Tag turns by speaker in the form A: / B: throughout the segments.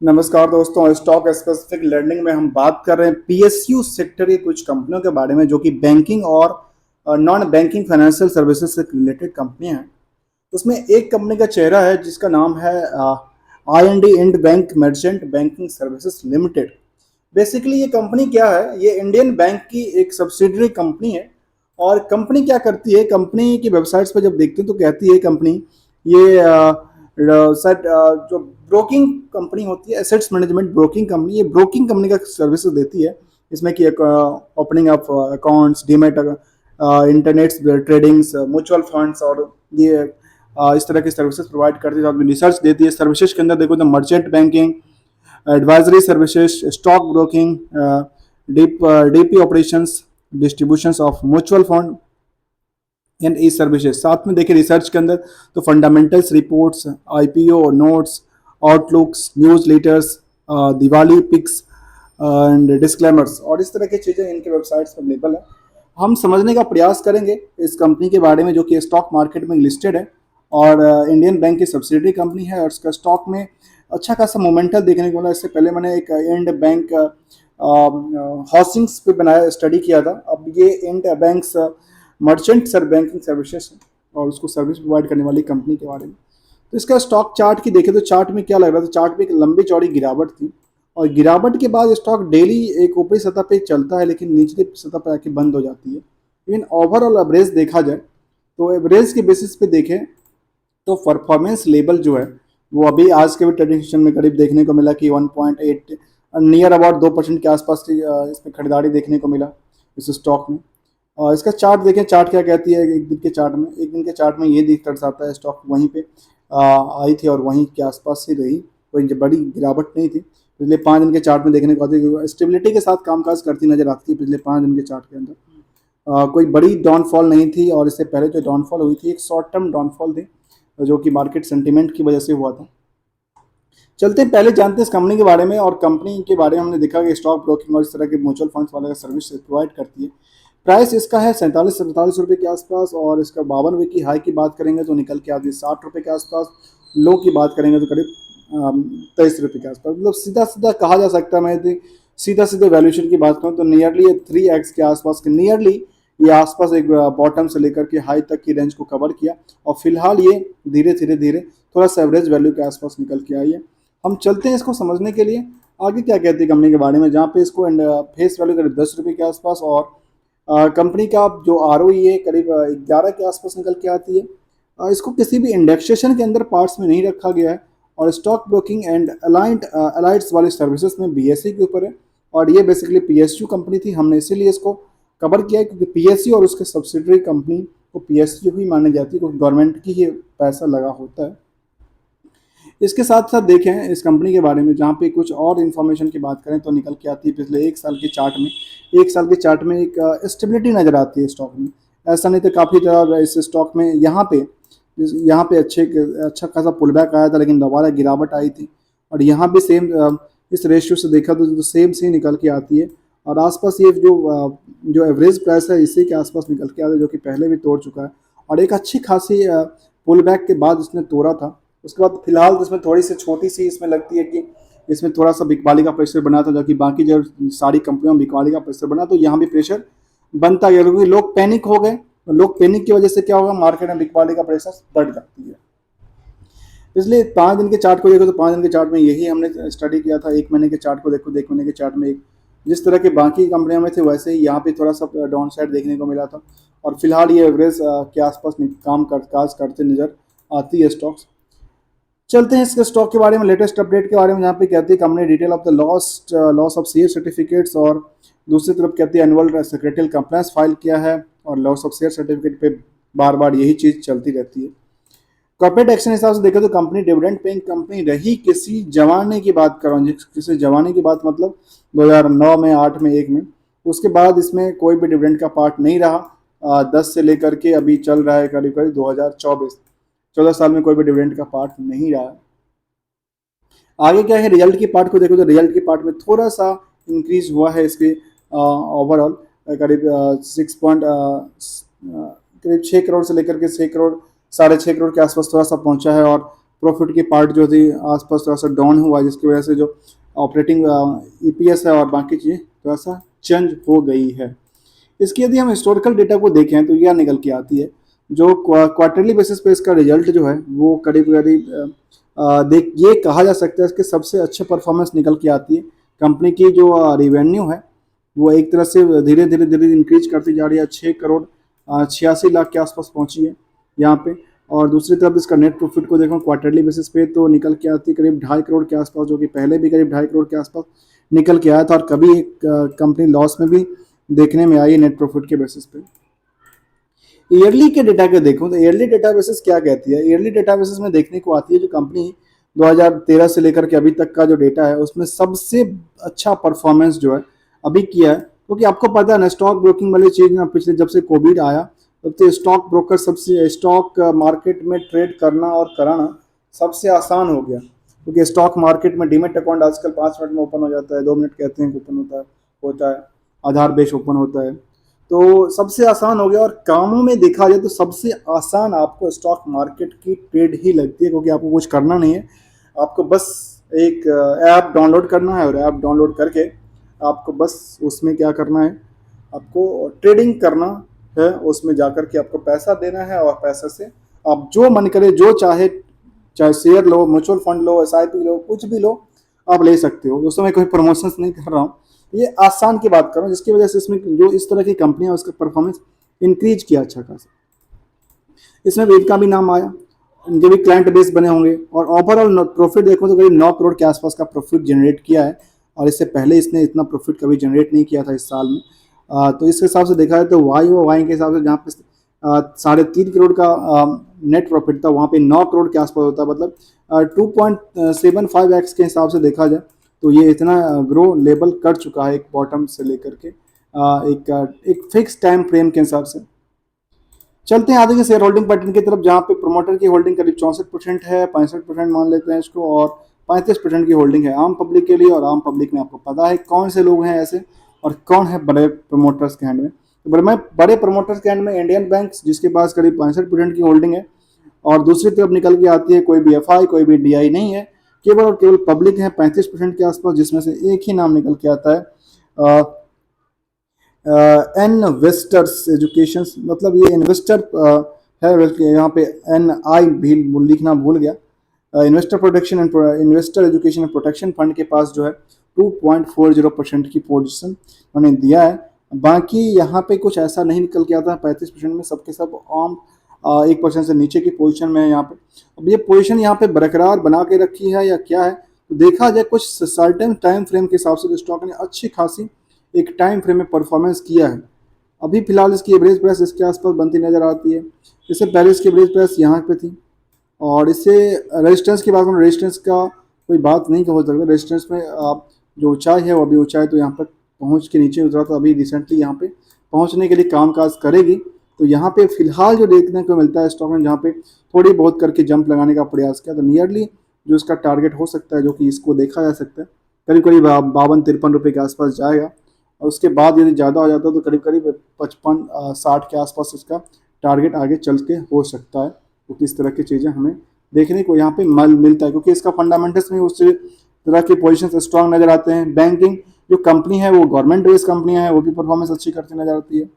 A: नमस्कार दोस्तों, stock specific learning में हम बात कर रहे हैं पीएसयू सेक्टर की कुछ कंपनियों के बारे में जो कि बैंकिंग और नॉन बैंकिंग फाइनेंशियल सर्विसेज से रिलेटेड कंपनियां हैं। उसमें एक कंपनी का चेहरा है जिसका नाम है I N D Ind Bank Merchant banking services Limited. Basically ये कंपनी क्या है, ये इंडियन बैंक की एक सब्सिडरी कंपनी है। और कंपनी क्या करती है, कंपनी की वेबसाइट्स पर जब देखते हैं तो कहती है कंपनी ये सर जो ब्रोकिंग कंपनी होती है, एसेट्स मैनेजमेंट ब्रोकिंग कंपनी, ये ब्रोकिंग कंपनी का सर्विसेज देती है। इसमें कि opening of accounts, demat, internet tradings, mutual funds और ये इस तरह की सर्विसेज प्रोवाइड करती है। रिसर्च देती है। सर्विसेज के अंदर देखो तो merchant banking, advisory services, stock broking, DP operations, distribution of mutual fund and e services. साथ में देखिए रिसर्च के अंदर तो fundamentals reports, IPO notes, outlooks, newsletters, Diwali picks and disclaimers और इस तरह की चीज़ें इनके वेबसाइट्स पर अवेलेबल है। हम समझने का प्रयास करेंगे इस कंपनी के बारे में जो कि स्टॉक मार्केट में लिस्टेड है और इंडियन बैंक की सब्सिडरी कंपनी है और इसका स्टॉक में अच्छा खासा मोमेंटल देखने को मिला। इससे पहले मैंने एक इंड बैंक हाउसिंग्स पे बनाया स्टडी किया था। अब ये Ind Banks Merchant sir Banking Services और उसको सर्विस प्रोवाइड करने वाली कंपनी के बारे में। तो इसका स्टॉक चार्ट की देखें तो चार्ट में क्या लग रहा था, चार्ट में एक लंबी चौड़ी गिरावट थी और गिरावट के बाद स्टॉक डेली एक ऊपरी सतह पे चलता है लेकिन निचली सतह पर आके बंद हो जाती है। लेकिन ओवरऑल एवरेज देखा जाए तो एवरेज के बेसिस पे देखें तो परफॉर्मेंस लेवल जो है वो अभी आज के भी ट्रेडिंग सेशन में करीब देखने को मिला कि 1.8 नियर अबाउट 2% के आसपास की इसमें खरीदारी देखने को मिला इस स्टॉक में। और इसका चार्ट देखें, चार्ट क्या कहती है। एक दिन के चार्ट में, ये दिख दर्शाता है स्टॉक वहीं पे आई थी और वहीं के आसपास ही रही, कोई बड़ी गिरावट नहीं थी। पिछले 5 दिन के चार्ट में देखने को आती है स्टेबिलिटी के साथ कामकाज करती नजर आती थी पिछले 5 दिन के चार्ट के अंदर। कोई बड़ी डाउनफॉल नहीं थी और इससे पहले जो डाउनफॉल हुई थी एक शॉर्ट टर्म डाउनफॉल थी जो कि मार्केट सेंटीमेंट की वजह से हुआ था। चलते हैं पहले जानते हैं इस कंपनी के बारे में। और कंपनी के बारे में हमने देखा कि स्टॉक ब्रोकिंग और इस तरह के म्यूचुअल फंड्स वाले का सर्विस प्रोवाइड करती है। प्राइस इसका है 47 से 47 रुपये के आसपास और इसका 52 की हाई की बात करेंगे तो निकल के आती है 60 रुपये के आसपास। लो की बात करेंगे तो करीब 23 रुपये के आसपास। मतलब सीधा सीधा कहा जा सकता है, मैं सीधा सीधे वैल्यूएशन की बात करूँ तो नियरली 3x के आसपास के नियरली ये आसपास एक बॉटम से लेकर के हाई तक की रेंज को कवर किया और फिलहाल ये धीरे थोड़ा सा एवरेज वैल्यू के आसपास निकल के आई है। हम चलते हैं इसको समझने के लिए आगे क्या कहती है कंपनी के बारे में, जहाँ पे इसको फेस वैल्यू करीब 10 रुपये के आसपास और कंपनी का जो आर है करीब 11 के आसपास निकल के आती है। इसको किसी भी इंडेक्सेशन के अंदर पार्ट्स में नहीं रखा गया है और स्टॉक ब्रोकिंग एंड अलाइड्स वाली सर्विसेज में बीएसई के ऊपर है और ये बेसिकली पीएसयू कंपनी थी। हमने इसीलिए इसको कवर किया है क्योंकि पीएसयू और उसके सब्सिडरी कंपनी को पीएसयू ही मानी जाती है क्योंकि गवर्नमेंट की ही पैसा लगा होता है। इसके साथ साथ देखें इस कंपनी के बारे में, जहाँ पे कुछ और इन्फॉर्मेशन की बात करें तो निकल के आती है पिछले 1 साल के एक स्टेबिलिटी नज़र आती है स्टॉक में। ऐसा नहीं तो काफ़ी ज़्यादा इस स्टॉक में यहाँ पे अच्छा खासा पुल बैक आया था लेकिन दोबारा गिरावट आई थी और यहाँ भी सेम इस रेशियो से देखा तो सेम से निकल के आती है और आसपास ये जो एवरेज प्राइस है इसी के आसपास निकल के आता है जो कि पहले भी तोड़ चुका है और एक अच्छी खासी पुल बैक के बाद इसने तोड़ा था। उसके बाद फिलहाल इसमें थोड़ी सी छोटी सी इसमें लगती है कि इसमें थोड़ा सा बिकवाली का प्रेशर बना था जो कि बाकी जो सारी कंपनियों में बिकवाली का प्रेशर बना तो यहाँ भी प्रेशर बनता गया क्योंकि लोग पैनिक हो गए। लोग पैनिक की वजह से क्या होगा, मार्केट में बिकवाली का प्रेशर बढ़ जाती है। इसलिए 5 दिन के चार्ट को देखो तो 5 दिन के चार्ट में यही हमने स्टडी किया था। 1 महीने के चार्ट को देखो, 1 महीने के चार्ट में एक जिस तरह के बाकी कंपनियों में थे वैसे ही यहाँ पे थोड़ा सा डाउन साइड देखने को मिला था और फिलहाल ये एवरेज के आसपास काज करते नजर आती है स्टॉक्स। चलते हैं इसके स्टॉक के बारे में, लेटेस्ट अपडेट के बारे में, जहाँ पे कहती है company detail of the loss of share certificates और दूसरी तरफ कहती है एनुअल सेक्रेटरियल कंप्लायंस फाइल किया है और लॉस ऑफ शेयर सर्टिफिकेट पे बार बार यही चीज़ चलती रहती है। कॉर्पोरेट एक्शन हिसाब से देखें तो कंपनी डिविडेंड पेइंग कंपनी रही किसी जमाने की बात कर रहा हूँ, किसी जमाने की बात मतलब 2009 में, 8 में, 1 में। उसके बाद इसमें कोई भी डिविडेंड का पार्ट नहीं रहा। 10 से लेकर के अभी चल रहा है करीब करीब 2024, 14 साल में कोई भी डिविडेंड का पार्ट नहीं रहा है। आगे क्या है, रिजल्ट की पार्ट को देखो तो रिजल्ट की पार्ट में थोड़ा सा इंक्रीज हुआ है इसके ओवरऑल करीब 6 करोड़ से लेकर के 6 करोड़, 6.5 करोड़ के आसपास थोड़ा सा पहुंचा है और प्रॉफिट की पार्ट जो थी आसपास थोड़ा सा डाउन हुआ, जिसकी वजह से जो ऑपरेटिंग ईपीएस है और बाकी चीज़ें थोड़ा सा चेंज हो गई है। इसकी यदि हम हिस्टोरिकल डेटा को देखें तो यह निकल के आती है, जो क्वार्टरली बेसिस पे इसका रिजल्ट जो है वो करीब करीब देख ये कहा जा सकता है इसके सबसे अच्छे परफॉर्मेंस निकल के आती है। कंपनी की जो रिवेन्यू है वो एक तरह से धीरे धीरे धीरे इंक्रीज करती जा रही है, 6 करोड़ 86 लाख के आसपास पहुंची है यहाँ पे। और दूसरी तरफ इसका नेट प्रॉफिट को देखो क्वार्टरली बेसिस पे तो निकल के आती है करीब 2.5 करोड़ के आसपास, जो कि पहले भी करीब 2.5 करोड़ के आसपास निकल के आया था, और कभी एक कंपनी लॉस में भी देखने में आई है नेट प्रॉफिट के बेसिस पे। ईयरली के डेटा के देखो तो ईयरली डेटा बेसिस क्या कहती है, ईयरली डेटा बेसिस में देखने को आती है जो कंपनी 2013 से लेकर के अभी तक का जो डेटा है उसमें सबसे अच्छा परफॉर्मेंस जो है अभी किया है। क्योंकि आपको पता है ना स्टॉक ब्रोकिंग वाली चीज़ ना, पिछले जब से कोविड आया तब से स्टॉक ब्रोकर सबसे स्टॉक मार्केट में ट्रेड करना और कराना सबसे आसान हो गया। क्योंकि स्टॉक मार्केट में डीमेट अकाउंट आजकल 5 मिनट में ओपन हो जाता है, 2 मिनट कहते हैं ओपन होता है, आधार बेस ओपन होता है, तो सबसे आसान हो गया। और कामों में देखा जाए तो सबसे आसान आपको स्टॉक मार्केट की ट्रेड ही लगती है, क्योंकि आपको कुछ करना नहीं है, आपको बस एक ऐप डाउनलोड करना है और ऐप डाउनलोड करके आपको बस उसमें क्या करना है, आपको ट्रेडिंग करना है, उसमें जाकर के आपको पैसा देना है और पैसे से आप जो मन करे जो चाहे शेयर लो, म्यूचुअल फंड लो, एसआईपी लो, कुछ भी लो आप ले सकते हो। दोस्तों मैं कोई प्रमोशंस नहीं कर रहा हूँ, ये आसान की बात कर रहा हूँ, जिसकी वजह से इसमें जो इस तरह की कंपनियां उसका परफॉर्मेंस इंक्रीज किया अच्छा खासा। इसमें वेद का भी नाम आया, इनके भी क्लाइंट बेस बने होंगे, और ओवरऑल प्रॉफिट देखो तो करीब 9 करोड़ के आसपास का प्रॉफिट जनरेट किया है, और इससे पहले इसने इतना प्रॉफिट कभी जनरेट नहीं किया था इस साल में। तो इस हिसाब से देखा जाए तो वाई के हिसाब से जहाँ पे 3.5 करोड़ का नेट प्रॉफिट था वहाँ पे 9 करोड़ के आसपास होता है, मतलब 2.75x के हिसाब से देखा जाए तो ये इतना ग्रो लेवल कर चुका है एक बॉटम से लेकर के एक फिक्स टाइम फ्रेम के हिसाब से। चलते हैं आगे के शेयर होल्डिंग पैटर्न की तरफ, जहाँ पे प्रोमोटर की होल्डिंग करीब 64% है, 65% मान लेते हैं इसको, और 35% की होल्डिंग है आम पब्लिक के लिए। और आम पब्लिक में आपको पता है कौन से लोग हैं ऐसे और कौन है बड़े प्रमोटर्स के हैंड में। तो बड़े प्रमोटर्स के हैंड में इंडियन बैंक जिसके पास करीब 65% की होल्डिंग है, और दूसरी तरफ निकल के आती है कोई भी एफआई कोई भी डीआई नहीं है, केवल और केवल पब्लिक है 35% के आसपास, जिसमें से एक ही नाम निकल के आता है इन्वेस्टर्स एजुकेशन, मतलब ये इन्वेस्टर है, बल्कि यहाँ पे एन आई भी लिखना भूल गया। Investor protection and investor education and protection fund के पास जो है 2.40% की पोजीशन उन्होंने दिया है। बाकी यहाँ पे कुछ ऐसा नहीं निकल के आता, 35% में सबके सब आम 1% से नीचे की पोजीशन में है यहाँ पे। अब ये पोजीशन यहाँ पे बरकरार बना के रखी है या क्या है, तो देखा जाए कुछ सर्टेन टाइम फ्रेम के हिसाब से स्टॉक ने अच्छी खासी एक टाइम फ्रेम में परफॉर्मेंस किया है। अभी फिलहाल इसकी एवरेज प्राइस इसके आसपास बनती नजर आती है, इससे पहले इसकी एवरेज प्राइस यहाँ पे थी। और इससे रेजिस्टेंस की बात करें, रेजिस्टेंस का कोई बात नहीं हो सकता, रेजिस्टेंस में आप जो ऊंचाई है वो अभी ऊंचाई तो यहाँ पर पहुँच के नीचे उतरा, तो अभी रिसेंटली यहाँ पे पहुँचने के लिए कामकाज करेगी। तो यहाँ पे फिलहाल जो देखने को मिलता है स्टॉक में, जहाँ पे थोड़ी बहुत करके जंप लगाने का प्रयास किया, तो नियरली जो इसका टारगेट हो सकता है, जो कि इसको देखा जा सकता है करीब करीब 52-53 रुपये के आसपास जाएगा। और उसके बाद यदि ज़्यादा हो जाता है तो करीब करीब 55-60 के आसपास इसका टारगेट आगे चल के हो सकता है। तो किस तरह की चीज़ें हमें देखने को यहाँ पे मिलता है, क्योंकि इसका फंडामेंटल्स में उस तरह की पोजीशन स्ट्रॉन्ग नजर आते हैं। बैंकिंग जो कंपनी है वो गवर्नमेंट बेस्ड कंपनियां हैं, वो भी परफॉर्मेंस अच्छी करती नजर आती है।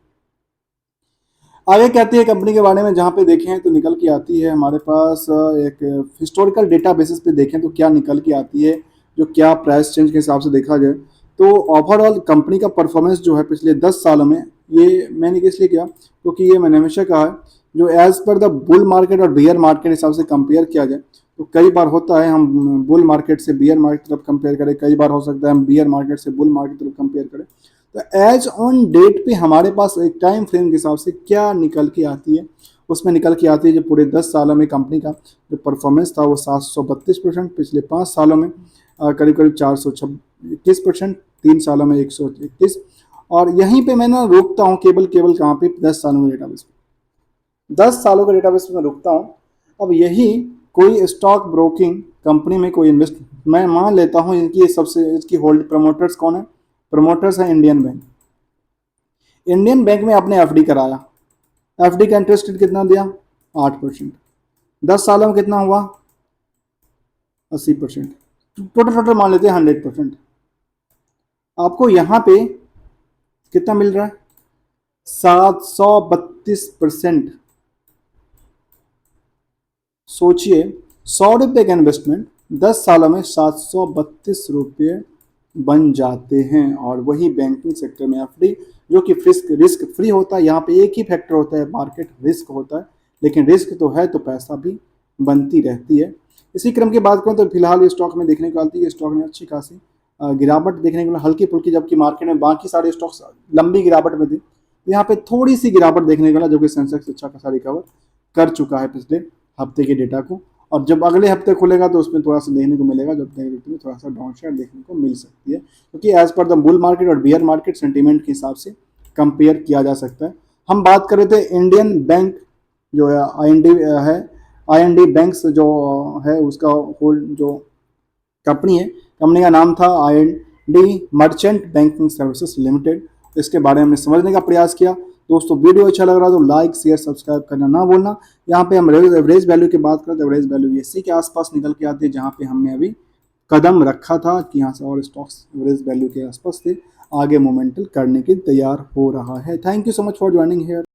A: आगे कहती है कंपनी के बारे में, जहाँ पे देखें तो निकल के आती है हमारे पास एक हिस्टोरिकल डेटा बेसिस पे देखें तो क्या निकल के आती है, जो क्या प्राइस चेंज के हिसाब से देखा जाए तो ओवरऑल कंपनी का परफॉर्मेंस जो है पिछले 10 सालों में, ये मैंने इसलिए किया क्योंकि ये मैंने हमेशा कहा है, जो as per the bull market और बियर मार्केट हिसाब से कंपेयर किया जाए तो कई बार होता है हम बुल मार्केट से बियर मार्केट तरफ कंपेयर करें, कई बार हो सकता है हम बियर मार्केट से बुल मार्केट तरफ कंपेयर करें। तो एज ऑन डेट पे हमारे पास एक टाइम फ्रेम के हिसाब से क्या निकल के आती है, उसमें निकल के आती है जो पूरे 10 सालों में कंपनी का जो परफॉर्मेंस था वो 732%, पिछले 5 सालों में करीब करीब 421%, 3 सालों में 121। और यहीं पे मैं ना रोकता हूँ केवल कहाँ पे 10 सालों के डेटाबेस पे, 10 सालों के डेटाबेस पे मैं रुकता हूँ। अब यही कोई स्टॉक ब्रोकिंग कंपनी में कोई इन्वेस्ट, मैं मान लेता हूँ इनकी सबसे इसकी होल्ड प्रमोटर्स कौन है, प्रमोटर्स है इंडियन बैंक। इंडियन बैंक में आपने एफडी कराया, एफडी का इंटरेस्ट रेट कितना दिया 8%, 10 सालों में कितना हुआ 80%, टोटल मान लेते हैं 100%। आपको यहाँ पे कितना मिल रहा है? 732%। सोचिए, 100 रुपये का इन्वेस्टमेंट 10 सालों में 732 रुपये बन जाते हैं। और वही बैंकिंग सेक्टर में एफडी, जो कि रिस्क फ्री होता है। यहाँ पे एक ही फैक्टर होता है, मार्केट रिस्क होता है, लेकिन रिस्क तो है तो पैसा भी बनती रहती है। इसी क्रम की बात करूँ तो फिलहाल ये स्टॉक में देखने को आती है, स्टॉक में अच्छी खासी गिरावट देखने को मिला, हल्की फुल्की, जबकि मार्केट में बाकी सारे स्टॉक्स लंबी गिरावट में थी। यहाँ पे थोड़ी सी गिरावट देखने को मिला, जो कि सेंसेक्स अच्छा खासा रिकवर कर चुका है पिछले हफ्ते के डेटा को। और जब अगले हफ्ते खुलेगा तो उसमें थोड़ा सा देखने को मिलेगा, जब में थोड़ा सा डाउन शेयर देखने को मिल सकती है, क्योंकि as per the bull market और बियर मार्केट सेंटीमेंट के हिसाब से कंपेयर किया जा सकता है। हम बात कर रहे थे इंडियन बैंक जो है, आई.एन.डी. बैंक्स जो है उसका होल्ड जो कंपनी है, कंपनी का नाम था IND. Merchant banking services limited. इसके बारे में समझने का प्रयास किया। दोस्तों वीडियो अच्छा लग रहा तो लाइक शेयर सब्सक्राइब करना ना भूलना। यहाँ पे हम एवरेज वैल्यू की बात करें तो एवरेज वैल्यू इसी के आसपास निकल के आती है, जहाँ पे हमने अभी कदम रखा था कि यहाँ से और स्टॉक्स एवरेज वैल्यू के आसपास थे, आगे मोमेंटल करने की तैयार हो रहा है। Thank you so much for joining here.